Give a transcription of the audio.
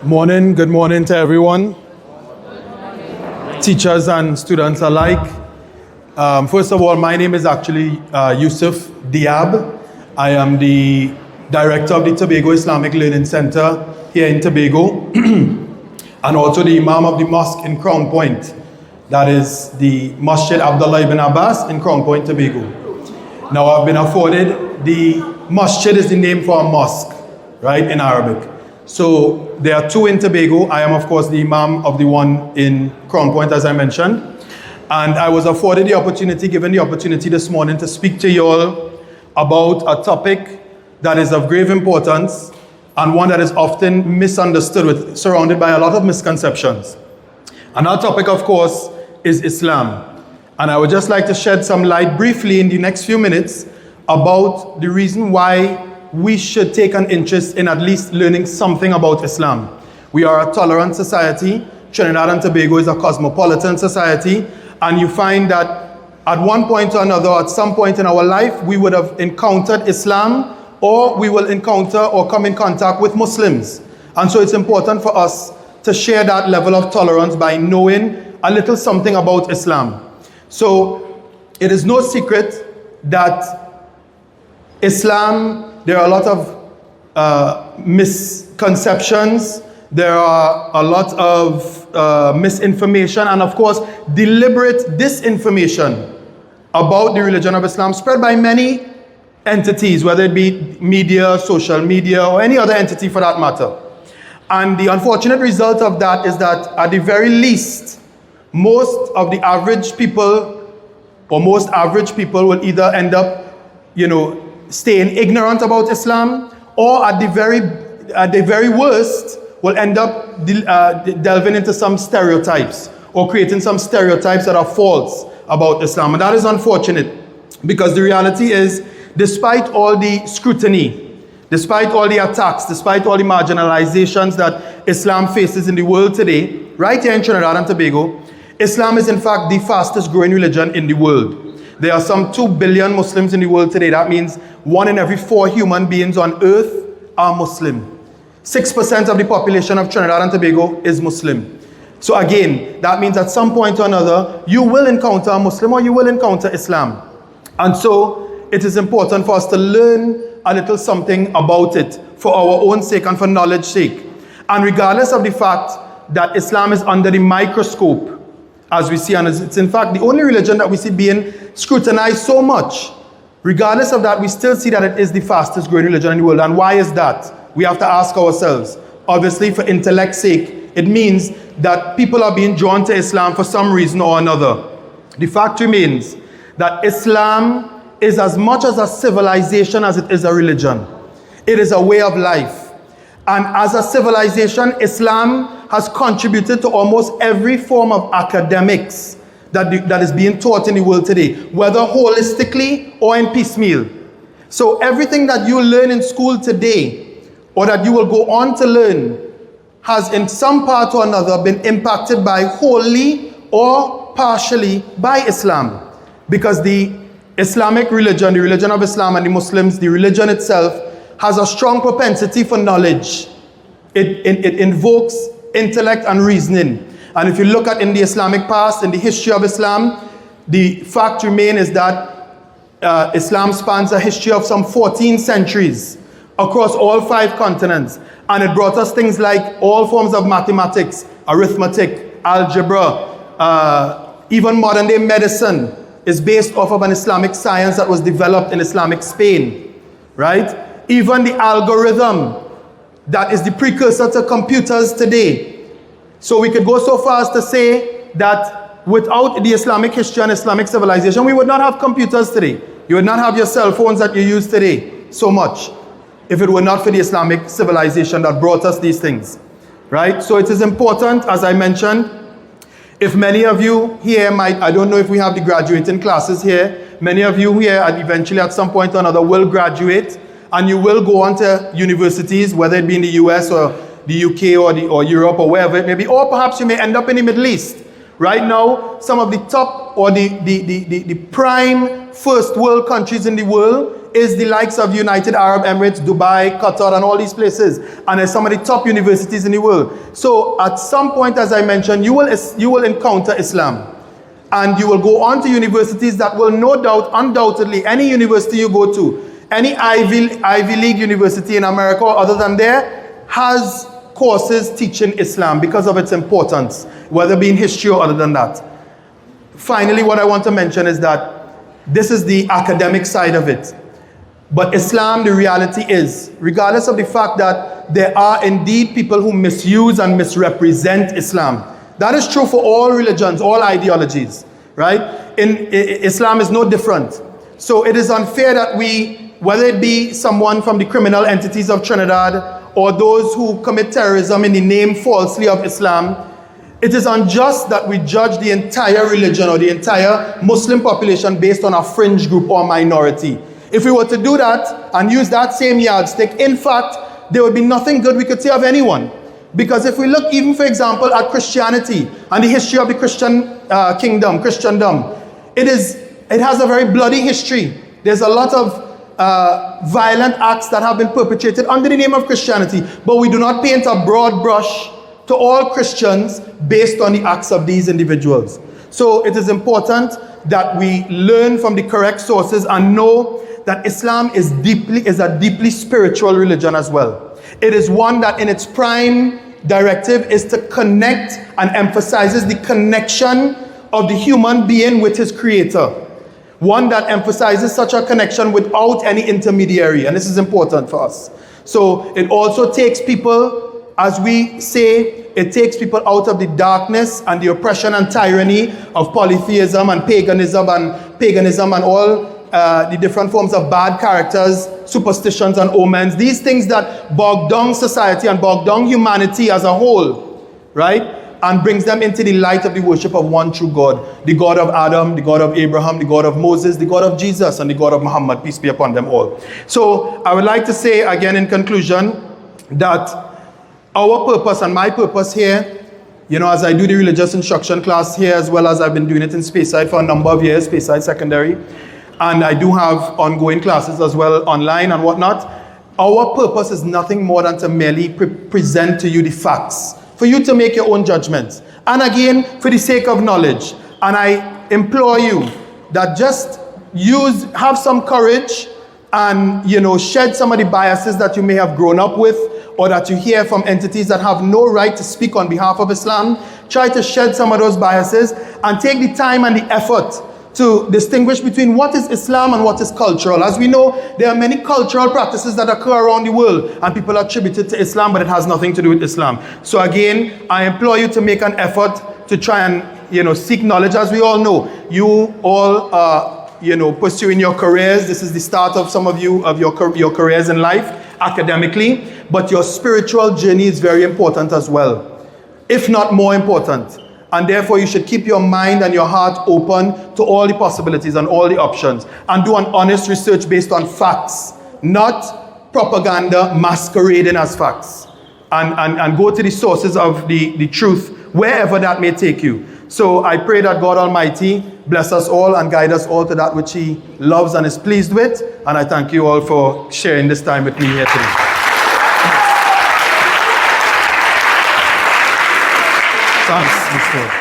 Good morning to everyone, teachers and students alike. First of all, my name is actually Yusuf Diab. I am the director of the Tobago Islamic Learning Center here in Tobago and also the Imam of the mosque in Crown Point. That is the Masjid Abdullah ibn Abbaas in Crown Point, Tobago. Now I've been afforded, the Masjid is the name for a mosque, right, in Arabic. So there are two in Tobago. I am, of course, the Imam of the one in Crown Point, as I mentioned. And I was afforded the opportunity, given the opportunity this morning to speak to you all about a topic that is of grave importance and one that is often misunderstood, surrounded by a lot of misconceptions. And our topic, of course, is Islam. And I would just like to shed some light briefly in the next few minutes about the reason why we should take an interest in at least learning something about Islam. We are a tolerant society. Trinidad and Tobago is a cosmopolitan society. And you find that at one point or another, at some point in our life, we would have encountered Islam, or we will encounter or come in contact with Muslims. And so it's important for us to share that level of tolerance by knowing a little something about Islam. So it is no secret that Islam, there are a lot of misconceptions, there are a lot of misinformation, and of course, deliberate disinformation about the religion of Islam spread by many entities, whether it be media, social media, or any other entity for that matter. And the unfortunate result of that is that at the very least, most of the average people, or most average people, will either end up, staying ignorant about Islam, or at the very worst, will end up delving into some stereotypes or creating some stereotypes that are false about Islam. And that is unfortunate, because the reality is, despite all the scrutiny, despite all the attacks, despite all the marginalizations that Islam faces in the world today, right here in Trinidad and Tobago, Islam is in fact the fastest growing religion in the world. There are some 2 billion Muslims in the world today. That means 1 in every 4 human beings on earth are Muslim. 6% of the population of Trinidad and Tobago is Muslim. So again, that means at some point or another, you will encounter a Muslim or you will encounter Islam. And so it is important for us to learn a little something about it for our own sake and for knowledge's sake. And regardless of the fact that Islam is under the microscope, as we see, and it's in fact the only religion that we see being scrutinized so much. Regardless of that, we still see that it is the fastest growing religion in the world. And why is that? We have to ask ourselves. Obviously, for intellect's sake, it means that people are being drawn to Islam for some reason or another. The fact remains that Islam is as much as a civilization as it is a religion. It is a way of life. And as a civilization, Islam has contributed to almost every form of academics that is being taught in the world today, whether holistically or in piecemeal. So everything that you learn in school today, or that you will go on to learn, has in some part or another been impacted by wholly or partially by Islam. Because the Islamic religion, the religion of Islam and the Muslims, the religion itself, has a strong propensity for knowledge. It invokes intellect and reasoning. And if you look at in the Islamic past, in the history of Islam, the fact remains is that Islam spans a history of some 14 centuries across all 5 continents. And it brought us things like all forms of mathematics, arithmetic, algebra, even modern day medicine is based off of an Islamic science that was developed in Islamic Spain, right? Even the algorithm that is the precursor to computers today. So we could go so far as to say that without the Islamic history and Islamic civilization, we would not have computers today. You would not have your cell phones that you use today so much, if it were not for the Islamic civilization that brought us these things, right? So it is important, as I mentioned, if many of you here I don't know if we have the graduating classes here, many of you here eventually at some point or another will graduate, and you will go on to universities, whether it be in the US or the UK or Europe or wherever it may be, or perhaps you may end up in the Middle East. Right now, some of the top or the prime first world countries in the world is the likes of United Arab Emirates, Dubai, Qatar, and all these places. And there's some of the top universities in the world. So at some point, as I mentioned, you will encounter Islam. And you will go on to universities that will no doubt, undoubtedly, any university you go to, any Ivy League university in America or other than there, has courses teaching Islam because of its importance, whether it be in history or other than that. Finally, what I want to mention is that this is the academic side of it. But Islam, the reality is, regardless of the fact that there are indeed people who misuse and misrepresent Islam, that is true for all religions, all ideologies, right? Islam is no different. So it is unfair that we, whether it be someone from the criminal entities of Trinidad or those who commit terrorism in the name falsely of Islam, it is unjust that we judge the entire religion or the entire Muslim population based on a fringe group or minority. If we were to do that and use that same yardstick, in fact, there would be nothing good we could say of anyone. Because if we look even, for example, at Christianity and the history of the Christian Christendom, it has a very bloody history. There's a lot of violent acts that have been perpetrated under the name of Christianity, but we do not paint a broad brush to all Christians based on the acts of these individuals. So it is important that we learn from the correct sources and know that Islam is a deeply spiritual religion as well. It is one that in its prime directive is to connect and emphasizes the connection of the human being with his creator. One that emphasizes such a connection without any intermediary, and this is important for us. So it also takes people, as we say, it takes people out of the darkness and the oppression and tyranny of polytheism and paganism and all the different forms of bad characters, superstitions and omens, these things that bog down society and bog down humanity as a whole, right? And brings them into the light of the worship of one true God, the God of Adam, the God of Abraham, the God of Moses, the God of Jesus, and the God of Muhammad, peace be upon them all. So I would like to say again in conclusion that our purpose and my purpose here, as I do the religious instruction class here, as well as I've been doing it in Speyside for a number of years, Speyside Secondary, and I do have ongoing classes as well online and whatnot. Our purpose is nothing more than to merely present to you the facts, for you to make your own judgments. And again, for the sake of knowledge. And I implore you that just have some courage and, shed some of the biases that you may have grown up with or that you hear from entities that have no right to speak on behalf of Islam. Try to shed some of those biases and take the time and the effort to distinguish between what is Islam and what is cultural. As we know, there are many cultural practices that occur around the world and people attribute it to Islam, but it has nothing to do with Islam. So again, I implore you to make an effort to try and, seek knowledge. As we all know, you all are, pursuing your careers. This is the start of some of you, of your careers in life, academically, but your spiritual journey is very important as well, if not more important. And therefore, you should keep your mind and your heart open to all the possibilities and all the options. And do an honest research based on facts, not propaganda masquerading as facts. And go to the sources of the truth, wherever that may take you. So I pray that God Almighty bless us all and guide us all to that which He loves and is pleased with. And I thank you all for sharing this time with me here today. Thanks, Mr.